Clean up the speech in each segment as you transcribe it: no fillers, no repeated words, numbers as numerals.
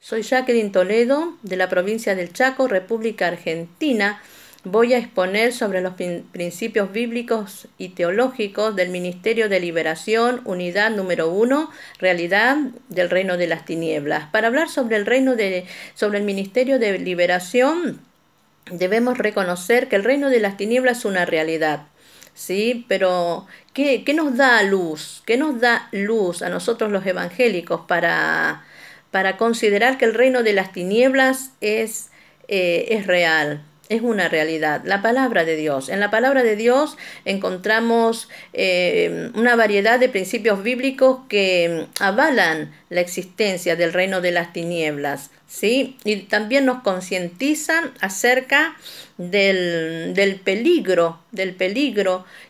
Soy Jacqueline Toledo, de la provincia del Chaco, República Argentina. Voy a exponer sobre los principios bíblicos y teológicos del Ministerio de Liberación, unidad número 1, realidad del reino de las tinieblas. Para hablar sobre el Ministerio de Liberación, debemos reconocer que el reino de las tinieblas es una realidad. ¿Sí? Pero, ¿qué nos da luz? ¿Qué nos da luz a nosotros los evangélicos para considerar que el reino de las tinieblas es real? Es una realidad, la palabra de Dios. En la palabra de Dios encontramos una variedad de principios bíblicos que avalan la existencia del reino de las tinieblas, ¿sí? Y también nos concientizan acerca del peligro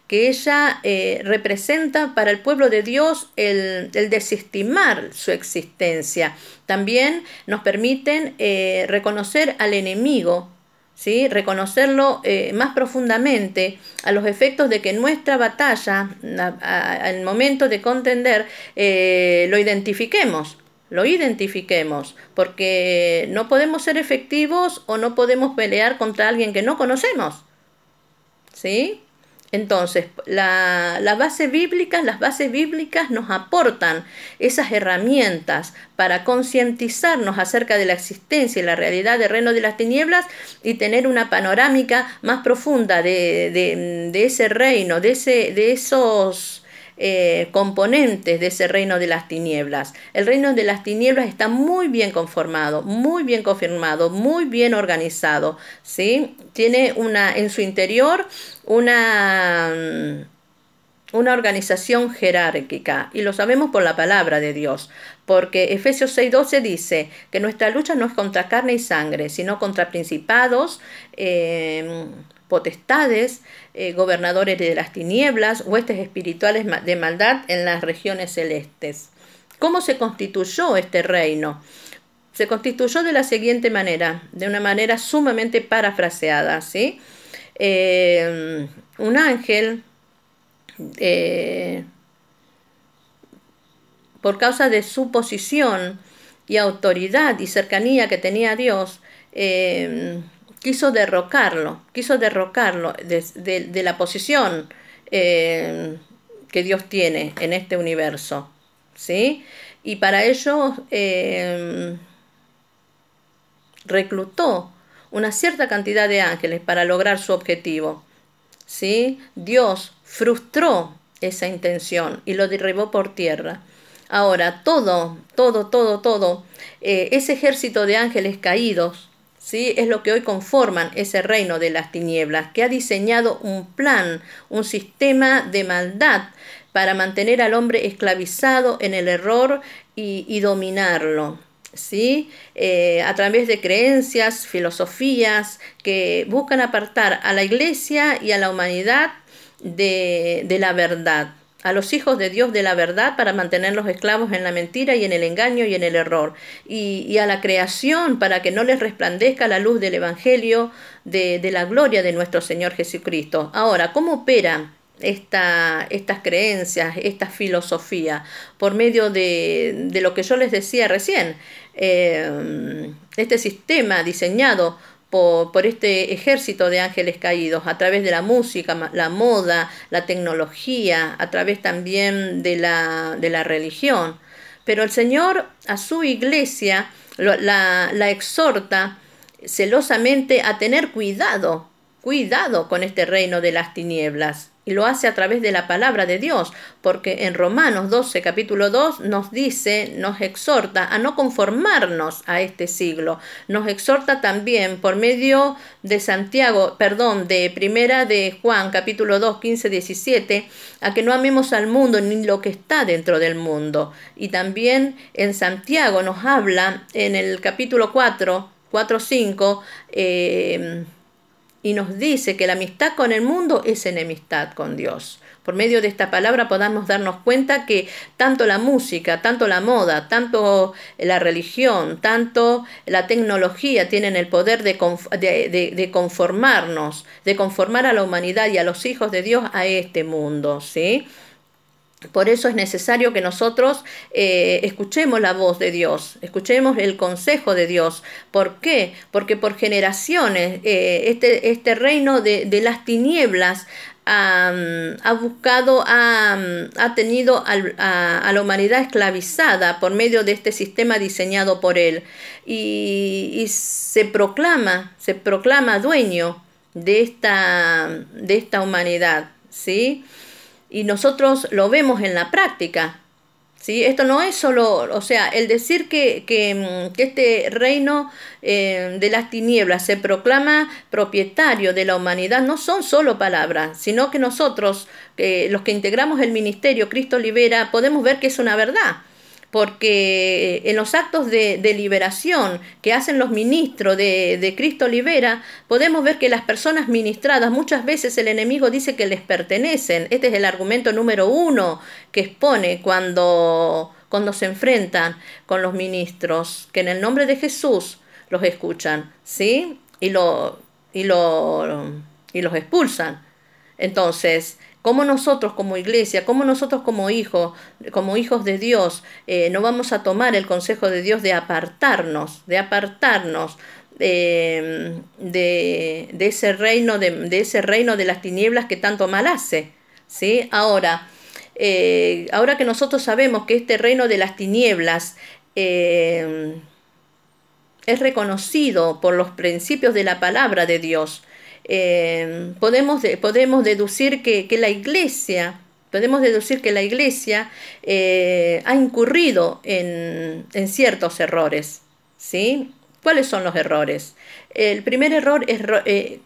que ella representa para el pueblo de Dios, el desestimar su existencia. También nos permiten reconocer al enemigo, ¿sí? Reconocerlo más profundamente a los efectos de que nuestra batalla, al momento de contender, lo identifiquemos, porque no podemos ser efectivos o no podemos pelear contra alguien que no conocemos, ¿sí? Entonces, las bases bíblicas nos aportan esas herramientas para concientizarnos acerca de la existencia y la realidad del reino de las tinieblas y tener una panorámica más profunda de ese reino, de esos componentes de ese reino de las tinieblas. El reino de las tinieblas está muy bien conformado, muy bien confirmado, muy bien organizado, ¿sí? Tiene en su interior una organización jerárquica, y lo sabemos por la palabra de Dios, porque Efesios 6:12 dice que nuestra lucha no es contra carne y sangre, sino contra principados, potestades, gobernadores de las tinieblas, huestes espirituales de maldad en las regiones celestes. ¿Cómo se constituyó este reino? Se constituyó de la siguiente manera, de una manera sumamente parafraseada, ¿sí? Un ángel, por causa de su posición y autoridad y cercanía que tenía a Dios, quiso derrocarlo de la posición que Dios tiene en este universo, ¿sí? Y para ello reclutó una cierta cantidad de ángeles para lograr su objetivo, ¿sí? Dios frustró esa intención y lo derribó por tierra. Ahora, ese ejército de ángeles caídos, ¿sí? Es lo que hoy conforman ese reino de las tinieblas, que ha diseñado un plan, un sistema de maldad para mantener al hombre esclavizado en el error y dominarlo, ¿sí? A través de creencias, filosofías que buscan apartar a la iglesia y a la humanidad de la verdad, a los hijos de Dios de la verdad, para mantenerlos esclavos en la mentira y en el engaño y en el error, y a la creación para que no les resplandezca la luz del evangelio de la gloria de nuestro Señor Jesucristo. Ahora, ¿cómo opera estas creencias, esta filosofía? Por medio de lo que yo les decía recién, este sistema diseñado por este ejército de ángeles caídos, a través de la música, la moda, la tecnología, a través también de la religión. Pero el Señor a su iglesia la exhorta celosamente a tener cuidado con este reino de las tinieblas. Y lo hace a través de la palabra de Dios, porque en Romanos 12, capítulo 2, nos exhorta a no conformarnos a este siglo. Nos exhorta también por medio de primera de Juan, capítulo 2, 15, 17, a que no amemos al mundo ni lo que está dentro del mundo. Y también en Santiago nos habla en el capítulo 4, 5, y nos dice que la amistad con el mundo es enemistad con Dios. Por medio de esta palabra podamos darnos cuenta que tanto la música, tanto la moda, tanto la religión, tanto la tecnología tienen el poder de conformarnos, de conformar a la humanidad y a los hijos de Dios a este mundo, ¿sí? Por eso es necesario que nosotros escuchemos la voz de Dios, escuchemos el consejo de Dios. ¿Por qué? Porque por generaciones este reino de las tinieblas ha buscado, ha tenido a la humanidad esclavizada por medio de este sistema diseñado por él. Y se proclama dueño de esta humanidad, ¿sí? Y nosotros lo vemos en la práctica, ¿sí? Esto no es solo, o sea, el decir que este reino de las tinieblas se proclama propietario de la humanidad no son solo palabras, sino que nosotros, los que integramos el ministerio Cristo Libera, podemos ver que es una verdad. Porque en los actos de liberación que hacen los ministros de Cristo Libera, podemos ver que las personas ministradas, muchas veces el enemigo dice que les pertenecen. Este es el argumento número 1 que expone cuando se enfrentan con los ministros, que en el nombre de Jesús los escuchan, ¿sí? Y los expulsan. Entonces, ¿cómo nosotros como iglesia, cómo nosotros como hijos de Dios, no vamos a tomar el consejo de Dios de apartarnos de ese reino de las tinieblas que tanto mal hace? ¿Sí? Ahora que nosotros sabemos que este reino de las tinieblas es reconocido por los principios de la palabra de Dios, podemos deducir que la iglesia ha incurrido en ciertos errores, ¿sí? ¿Cuáles son los errores? El primer error es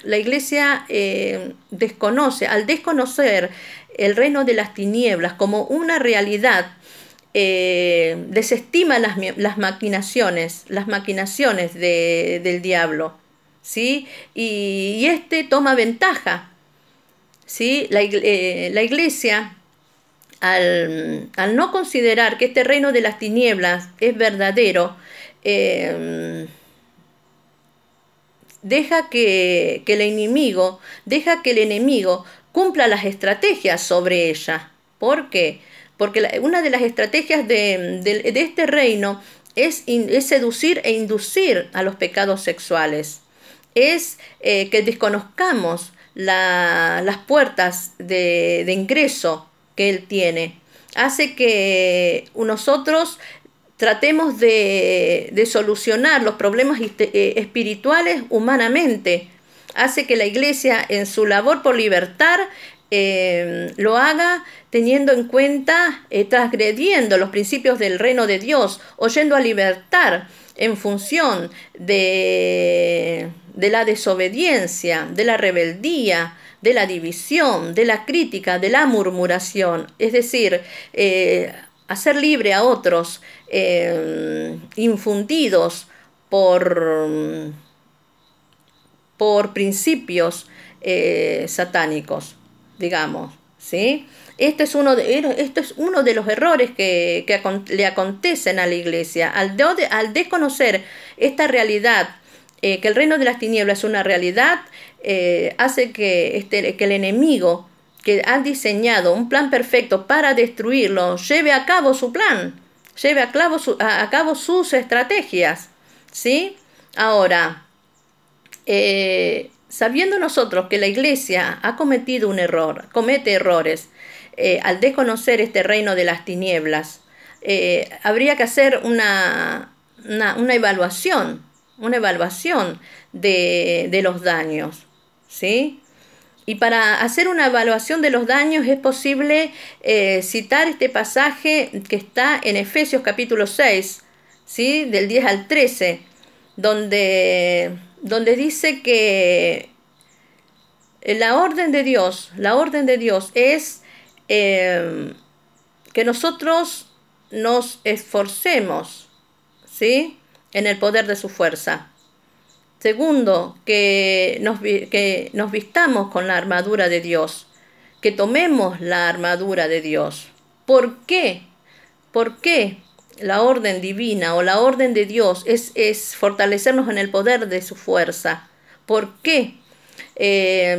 la iglesia al desconocer el reino de las tinieblas como una realidad, desestima las maquinaciones del diablo, ¿sí? Y este toma ventaja, ¿sí? La iglesia, al no considerar que este reino de las tinieblas es verdadero, deja que el enemigo cumpla las estrategias sobre ella. ¿Por qué? Porque una de las estrategias de este reino es seducir e inducir a los pecados sexuales. Es que desconozcamos las puertas de ingreso que él tiene. Hace que nosotros tratemos de solucionar los problemas espirituales humanamente. Hace que la iglesia, en su labor por libertar, lo haga teniendo en cuenta, transgrediendo los principios del reino de Dios, o yendo a libertar en función de la desobediencia, de la rebeldía, de la división, de la crítica, de la murmuración. Es decir, hacer libre a otros infundidos por principios satánicos, digamos, ¿sí? Este es uno de los errores que le acontecen a la iglesia. Al desconocer esta realidad, que el reino de las tinieblas es una realidad, hace que el enemigo, que ha diseñado un plan perfecto para destruirlo, lleve a cabo su plan, lleve a cabo sus estrategias, ¿sí? Ahora, sabiendo nosotros que la iglesia ha cometido comete errores, al desconocer este reino de las tinieblas, habría que hacer una evaluación de los daños, ¿sí? Y para hacer una evaluación de los daños es posible citar este pasaje que está en Efesios capítulo 6, ¿sí? Del 10 al 13, donde dice que la orden de Dios es que nosotros nos esforcemos, ¿sí? En el poder de su fuerza. Segundo, que nos vistamos con la armadura de Dios, que tomemos la armadura de Dios. ¿Por qué? ¿Por qué la orden divina o la orden de Dios es fortalecernos en el poder de su fuerza? ¿Por qué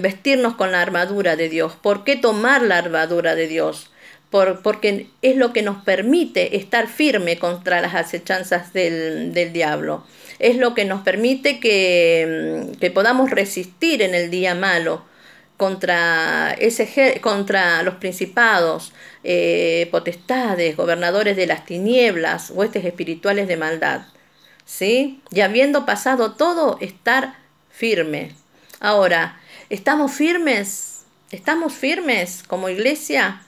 vestirnos con la armadura de Dios? ¿Por qué tomar la armadura de Dios? porque es lo que nos permite estar firme contra las acechanzas del diablo. Es lo que nos permite que podamos resistir en el día malo contra los principados, potestades, gobernadores de las tinieblas, huestes espirituales de maldad. ¿Sí? Y habiendo pasado todo, estar firme. Ahora, ¿estamos firmes? ¿Estamos firmes como iglesia?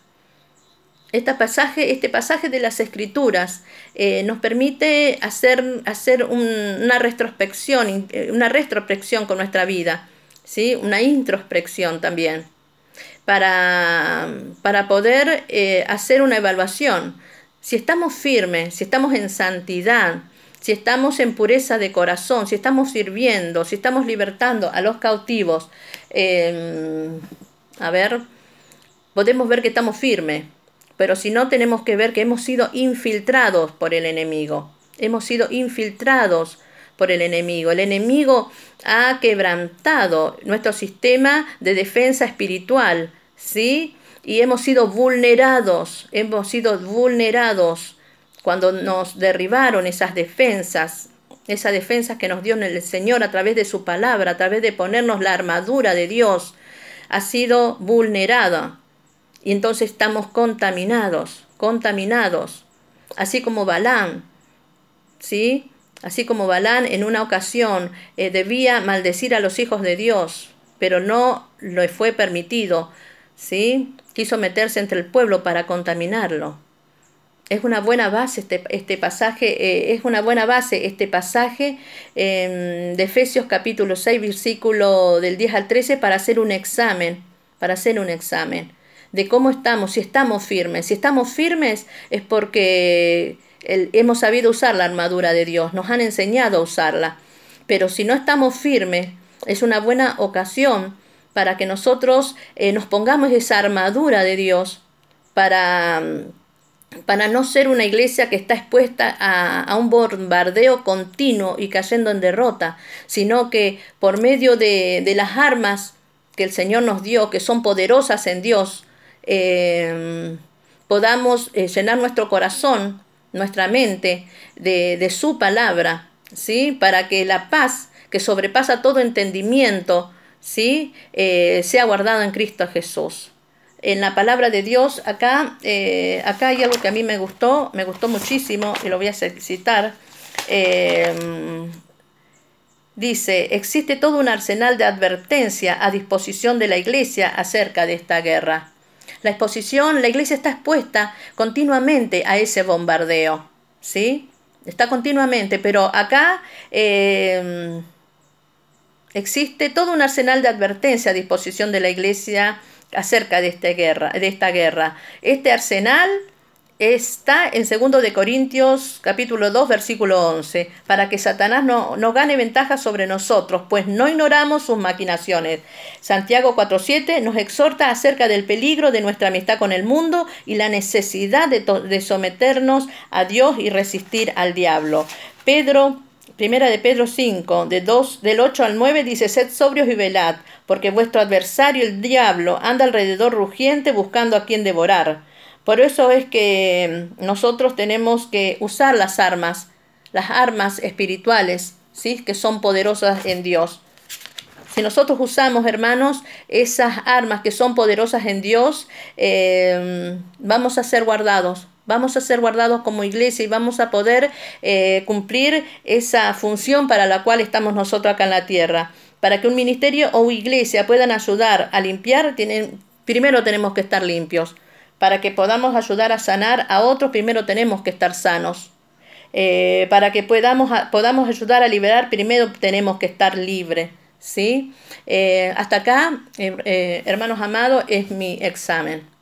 Este pasaje de las Escrituras nos permite hacer una retrospección con nuestra vida, ¿sí? Una introspección también, para poder hacer una evaluación. Si estamos firmes, si estamos en santidad, si estamos en pureza de corazón, si estamos sirviendo, si estamos libertando a los cautivos, podemos ver que estamos firmes. Pero si no, tenemos que ver que hemos sido infiltrados por el enemigo. Hemos sido infiltrados por el enemigo. El enemigo ha quebrantado nuestro sistema de defensa espiritual, ¿sí? Y hemos sido vulnerados cuando nos derribaron esas defensas que nos dio el Señor a través de su palabra, a través de ponernos la armadura de Dios. Ha sido vulnerada. Y entonces estamos contaminados, así como Balaam, ¿sí? Así como Balaam en una ocasión debía maldecir a los hijos de Dios, pero no le fue permitido, ¿sí? Quiso meterse entre el pueblo para contaminarlo. Es una buena base este pasaje de Efesios capítulo 6, versículo del 10 al 13, para hacer un examen, de cómo estamos, si estamos firmes. Si estamos firmes es porque hemos sabido usar la armadura de Dios, nos han enseñado a usarla. Pero si no estamos firmes, es una buena ocasión para que nosotros nos pongamos esa armadura de Dios para no ser una iglesia que está expuesta a un bombardeo continuo y cayendo en derrota, sino que por medio de las armas que el Señor nos dio, que son poderosas en Dios, podamos llenar nuestro corazón, nuestra mente de su palabra, ¿sí? Para que la paz que sobrepasa todo entendimiento, ¿sí? Sea guardada en Cristo Jesús. En la palabra de Dios, acá hay algo que a mí me gustó muchísimo, y lo voy a citar. Dice: existe todo un arsenal de advertencia a disposición de la iglesia acerca de esta guerra. La iglesia está expuesta continuamente a ese bombardeo, ¿sí? Está continuamente, pero acá existe todo un arsenal de advertencia a disposición de la iglesia acerca de esta guerra. Este arsenal está en 2 de Corintios capítulo 2 versículo 11, para que Satanás no gane ventaja sobre nosotros, pues no ignoramos sus maquinaciones. Santiago 4:7 nos exhorta acerca del peligro de nuestra amistad con el mundo y la necesidad de someternos a Dios y resistir al diablo. Primera de Pedro 5, del 8 al 9 dice: sed sobrios y velad, porque vuestro adversario el diablo anda alrededor rugiente buscando a quien devorar. Por eso es que nosotros tenemos que usar las armas espirituales, ¿sí? Que son poderosas en Dios. Si nosotros usamos, hermanos, esas armas que son poderosas en Dios, vamos a ser guardados. Vamos a ser guardados como iglesia y vamos a poder cumplir esa función para la cual estamos nosotros acá en la tierra. Para que un ministerio o iglesia puedan ayudar a limpiar, primero tenemos que estar limpios. Para que podamos ayudar a sanar a otros, primero tenemos que estar sanos. Para que podamos ayudar a liberar, primero tenemos que estar libres, ¿sí? Hasta acá, hermanos amados, es mi examen.